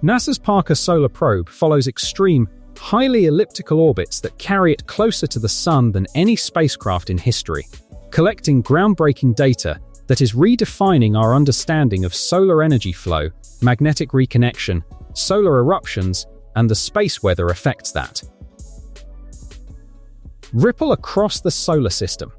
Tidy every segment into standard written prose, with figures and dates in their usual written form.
NASA's Parker Solar Probe follows extreme, highly elliptical orbits that carry it closer to the Sun than any spacecraft in history, collecting groundbreaking data that is redefining our understanding of solar energy flow, magnetic reconnection, solar eruptions, and the space weather effects that ripple across the solar system.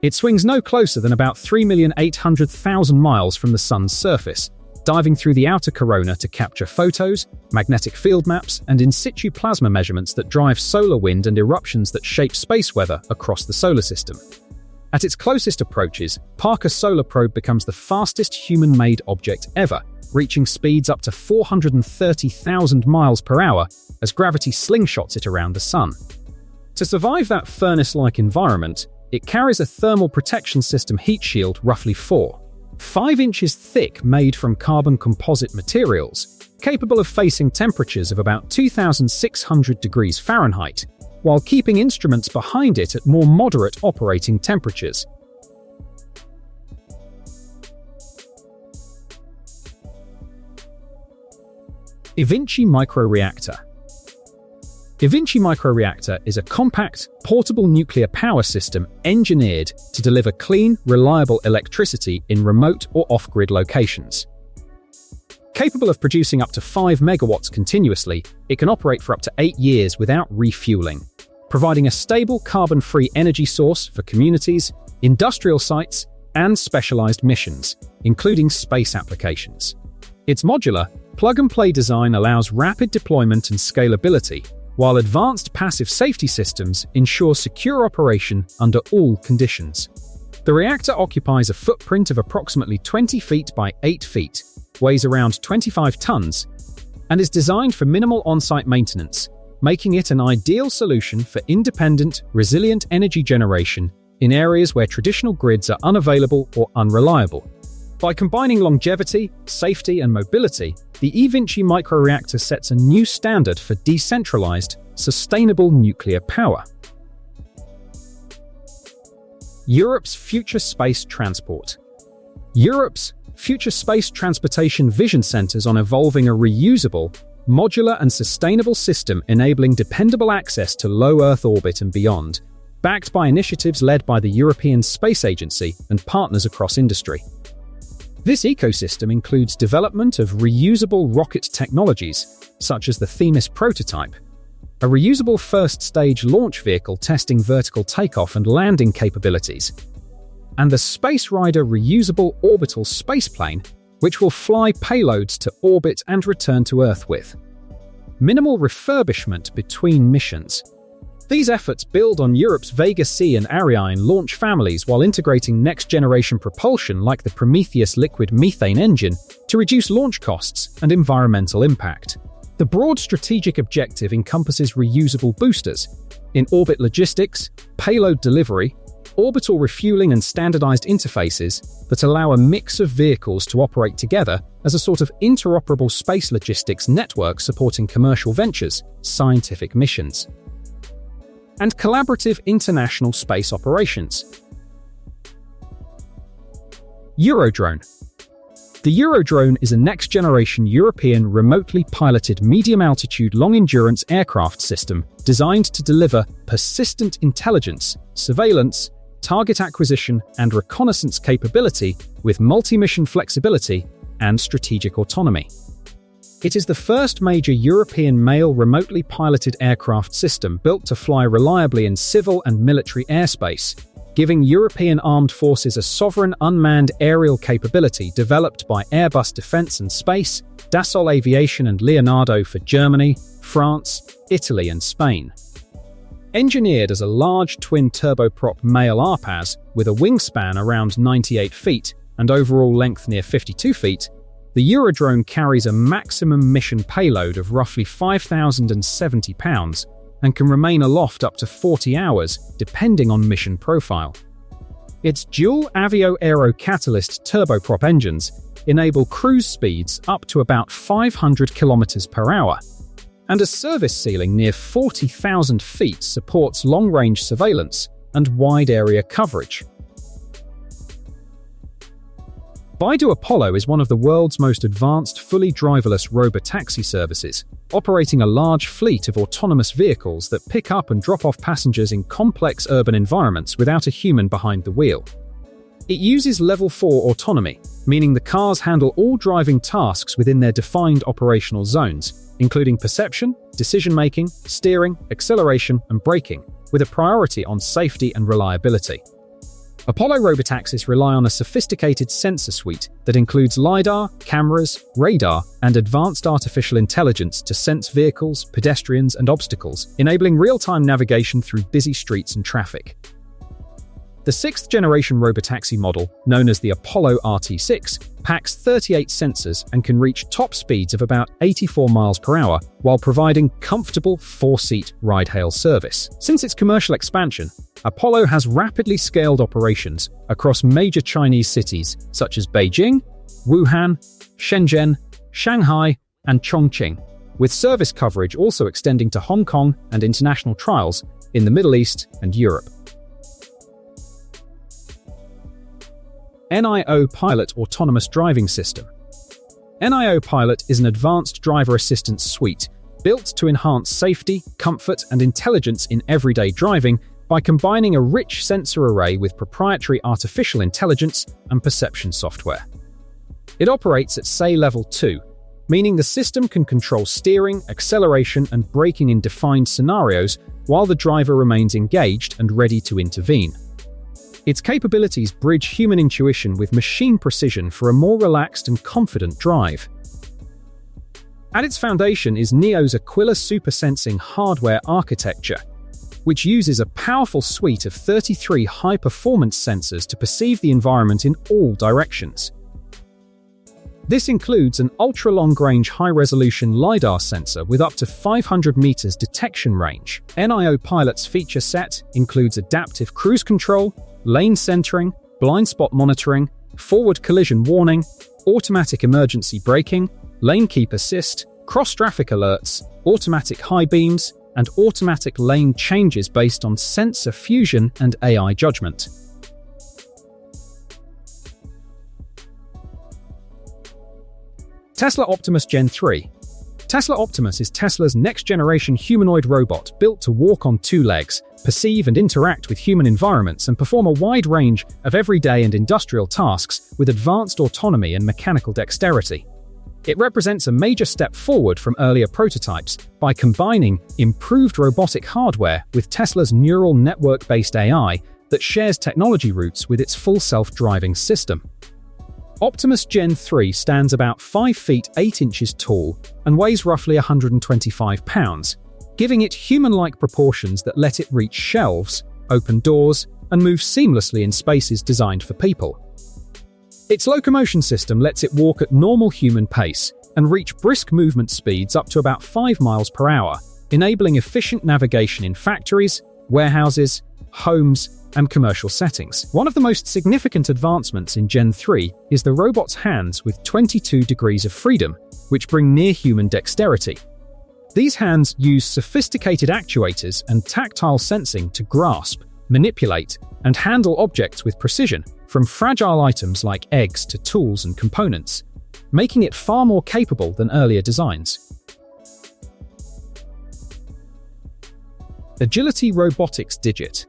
It swings no closer than about 3,800,000 miles from the Sun's surface, diving through the outer corona to capture photos, magnetic field maps, and in situ plasma measurements that drive solar wind and eruptions that shape space weather across the solar system. At its closest approaches, Parker Solar Probe becomes the fastest human-made object ever, reaching speeds up to 430,000 miles per hour as gravity slingshots it around the Sun. To survive that furnace-like environment, it carries a thermal protection system heat shield roughly 5 inches thick made from carbon composite materials, capable of facing temperatures of about 2,600 degrees Fahrenheit, while keeping instruments behind it at more moderate operating temperatures. eVinci Microreactor. eVinci Microreactor is a compact, portable nuclear power system engineered to deliver clean, reliable electricity in remote or off-grid locations. Capable of producing up to 5 megawatts continuously, it can operate for up to 8 years without refueling, providing a stable, carbon-free energy source for communities, industrial sites, and specialized missions, including space applications. Its modular, plug-and-play design allows rapid deployment and scalability, while advanced passive safety systems ensure secure operation under all conditions. The reactor occupies a footprint of approximately 20 feet by 8 feet, weighs around 25 tons, and is designed for minimal on-site maintenance, making it an ideal solution for independent, resilient energy generation in areas where traditional grids are unavailable or unreliable. By combining longevity, safety, and mobility, the eVinci Microreactor sets a new standard for decentralized, sustainable nuclear power. Europe's future space transport. Europe's future space transportation vision centers on evolving a reusable, modular, and sustainable system enabling dependable access to low Earth orbit and beyond, backed by initiatives led by the European Space Agency and partners across industry. This ecosystem includes development of reusable rocket technologies, such as the Themis prototype, a reusable first-stage launch vehicle testing vertical takeoff and landing capabilities, and the Space Rider reusable orbital spaceplane, which will fly payloads to orbit and return to Earth with minimal refurbishment between missions. These efforts build on Europe's Vega C and Ariane launch families while integrating next-generation propulsion like the Prometheus liquid methane engine to reduce launch costs and environmental impact. The broad strategic objective encompasses reusable boosters, in-orbit logistics, payload delivery, orbital refueling, and standardized interfaces that allow a mix of vehicles to operate together as a sort of interoperable space logistics network supporting commercial ventures, scientific missions, and collaborative international space operations. Eurodrone. The Eurodrone is a next-generation European remotely piloted medium-altitude long-endurance aircraft system designed to deliver persistent intelligence, surveillance, target acquisition, and reconnaissance capability with multi-mission flexibility and strategic autonomy. It is the first major European male remotely piloted aircraft system built to fly reliably in civil and military airspace, giving European armed forces a sovereign unmanned aerial capability developed by Airbus Defence and Space, Dassault Aviation, and Leonardo for Germany, France, Italy, and Spain. Engineered as a large twin turboprop male RPAS with a wingspan around 98 feet and overall length near 52 feet, the Eurodrone carries a maximum mission payload of roughly 5,070 pounds and can remain aloft up to 40 hours, depending on mission profile. Its dual Avio Aero Catalyst turboprop engines enable cruise speeds up to about 500 km per hour, and a service ceiling near 40,000 feet supports long-range surveillance and wide-area coverage. Baidu Apollo is one of the world's most advanced fully driverless robotaxi services, operating a large fleet of autonomous vehicles that pick up and drop off passengers in complex urban environments without a human behind the wheel. It uses Level 4 autonomy, meaning the cars handle all driving tasks within their defined operational zones, including perception, decision-making, steering, acceleration, and braking, with a priority on safety and reliability. Apollo robotaxis rely on a sophisticated sensor suite that includes LiDAR, cameras, radar, and advanced artificial intelligence to sense vehicles, pedestrians, and obstacles, enabling real-time navigation through busy streets and traffic. The sixth-generation robotaxi model, known as the Apollo RT6, packs 38 sensors and can reach top speeds of about 84 miles per hour while providing comfortable four-seat ride-hail service. Since its commercial expansion, Apollo has rapidly scaled operations across major Chinese cities such as Beijing, Wuhan, Shenzhen, Shanghai, and Chongqing, with service coverage also extending to Hong Kong and international trials in the Middle East and Europe. NIO Pilot Autonomous Driving System. NIO Pilot is an advanced driver assistance suite built to enhance safety, comfort, and intelligence in everyday driving by combining a rich sensor array with proprietary artificial intelligence and perception software. It operates at SAE Level 2, meaning the system can control steering, acceleration, and braking in defined scenarios while the driver remains engaged and ready to intervene. Its capabilities bridge human intuition with machine precision for a more relaxed and confident drive. At its foundation is NIO's Aquila supersensing hardware architecture, which uses a powerful suite of 33 high-performance sensors to perceive the environment in all directions. This includes an ultra-long-range high-resolution LiDAR sensor with up to 500 meters detection range. NIO Pilot's feature set includes adaptive cruise control, lane centering, blind spot monitoring, forward collision warning, automatic emergency braking, lane keep assist, cross-traffic alerts, automatic high beams, and automatic lane changes based on sensor fusion and AI judgment. Tesla Optimus Gen 3. Tesla Optimus is Tesla's next-generation humanoid robot built to walk on two legs, perceive and interact with human environments, and perform a wide range of everyday and industrial tasks with advanced autonomy and mechanical dexterity. It represents a major step forward from earlier prototypes by combining improved robotic hardware with Tesla's neural network-based AI that shares technology roots with its full self-driving system. Optimus Gen 3 stands about 5 feet 8 inches tall and weighs roughly 125 pounds, giving it human-like proportions that let it reach shelves, open doors, and move seamlessly in spaces designed for people. Its locomotion system lets it walk at normal human pace and reach brisk movement speeds up to about 5 miles per hour, enabling efficient navigation in factories, warehouses, homes, and commercial settings. One of the most significant advancements in Gen 3 is the robot's hands with 22 degrees of freedom, which bring near-human dexterity. These hands use sophisticated actuators and tactile sensing to grasp, manipulate, and handle objects with precision, from fragile items like eggs to tools and components, making it far more capable than earlier designs. Agility Robotics Digit.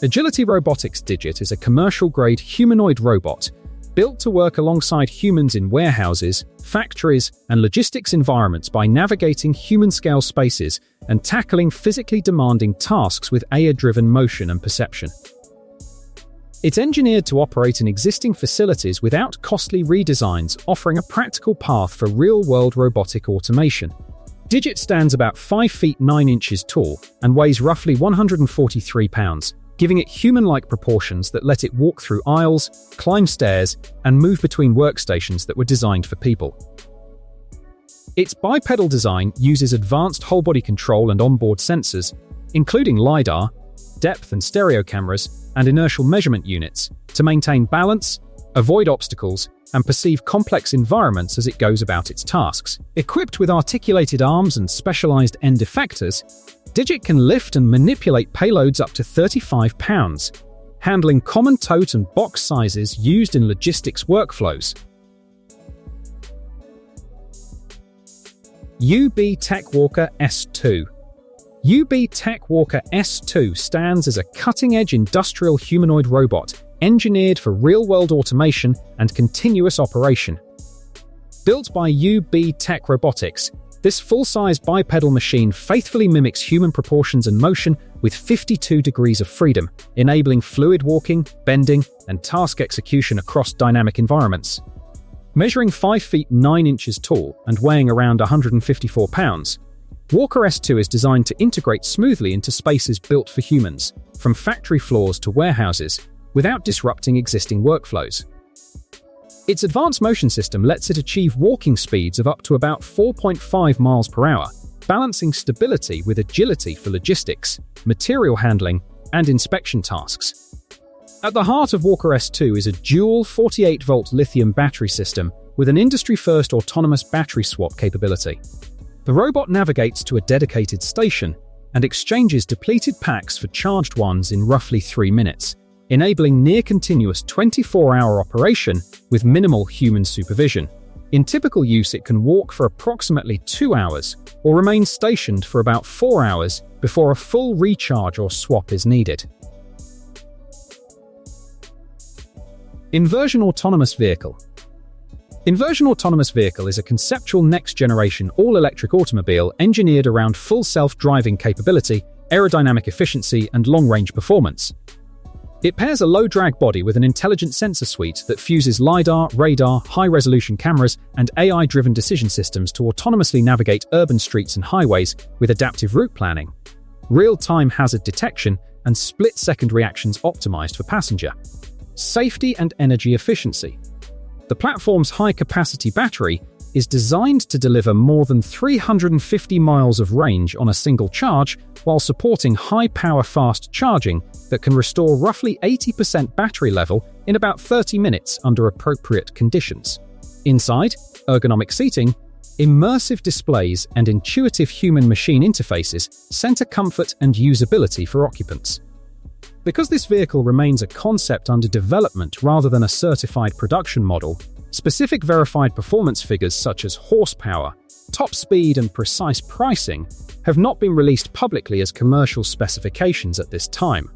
Agility Robotics Digit is a commercial-grade humanoid robot built to work alongside humans in warehouses, factories, and logistics environments by navigating human-scale spaces and tackling physically demanding tasks with AI-driven motion and perception. It's engineered to operate in existing facilities without costly redesigns, offering a practical path for real-world robotic automation. Digit stands about 5 feet 9 inches tall and weighs roughly 143 pounds, giving it human-like proportions that let it walk through aisles, climb stairs, and move between workstations that were designed for people. Its bipedal design uses advanced whole-body control and onboard sensors, including LiDAR, depth and stereo cameras, and inertial measurement units, to maintain balance, avoid obstacles, and perceive complex environments as it goes about its tasks. Equipped with articulated arms and specialized end effectors, Digit can lift and manipulate payloads up to 35 pounds, handling common tote and box sizes used in logistics workflows. UBtech Walker S2. UBtech Walker S2 stands as a cutting-edge industrial humanoid robot engineered for real-world automation and continuous operation. Built by UBtech Robotics, this full-size bipedal machine faithfully mimics human proportions and motion with 52 degrees of freedom, enabling fluid walking, bending, and task execution across dynamic environments. Measuring 5 feet 9 inches tall and weighing around 154 pounds, Walker S2 is designed to integrate smoothly into spaces built for humans, from factory floors to warehouses, without disrupting existing workflows. Its advanced motion system lets it achieve walking speeds of up to about 4.5 miles per hour, balancing stability with agility for logistics, material handling, and inspection tasks. At the heart of Walker S2 is a dual 48-volt lithium battery system with an industry-first autonomous battery swap capability. The robot navigates to a dedicated station and exchanges depleted packs for charged ones in roughly 3 minutes, enabling near-continuous 24-hour operation with minimal human supervision. In typical use, it can walk for approximately 2 hours or remain stationed for about 4 hours before a full recharge or swap is needed. Inversion Autonomous Vehicle. Inversion Autonomous Vehicle is a conceptual next-generation all-electric automobile engineered around full self-driving capability, aerodynamic efficiency, and long-range performance. It pairs a low-drag body with an intelligent sensor suite that fuses LiDAR, radar, high-resolution cameras, and AI-driven decision systems to autonomously navigate urban streets and highways with adaptive route planning, real-time hazard detection, and split-second reactions optimized for passenger. Safety and energy efficiency. The platform's high-capacity battery is designed to deliver more than 350 miles of range on a single charge while supporting high-power fast charging that can restore roughly 80% battery level in about 30 minutes under appropriate conditions. Inside, ergonomic seating, immersive displays, and intuitive human-machine interfaces center comfort and usability for occupants. Because this vehicle remains a concept under development rather than a certified production model, specific verified performance figures such as horsepower, top speed, and precise pricing have not been released publicly as commercial specifications at this time.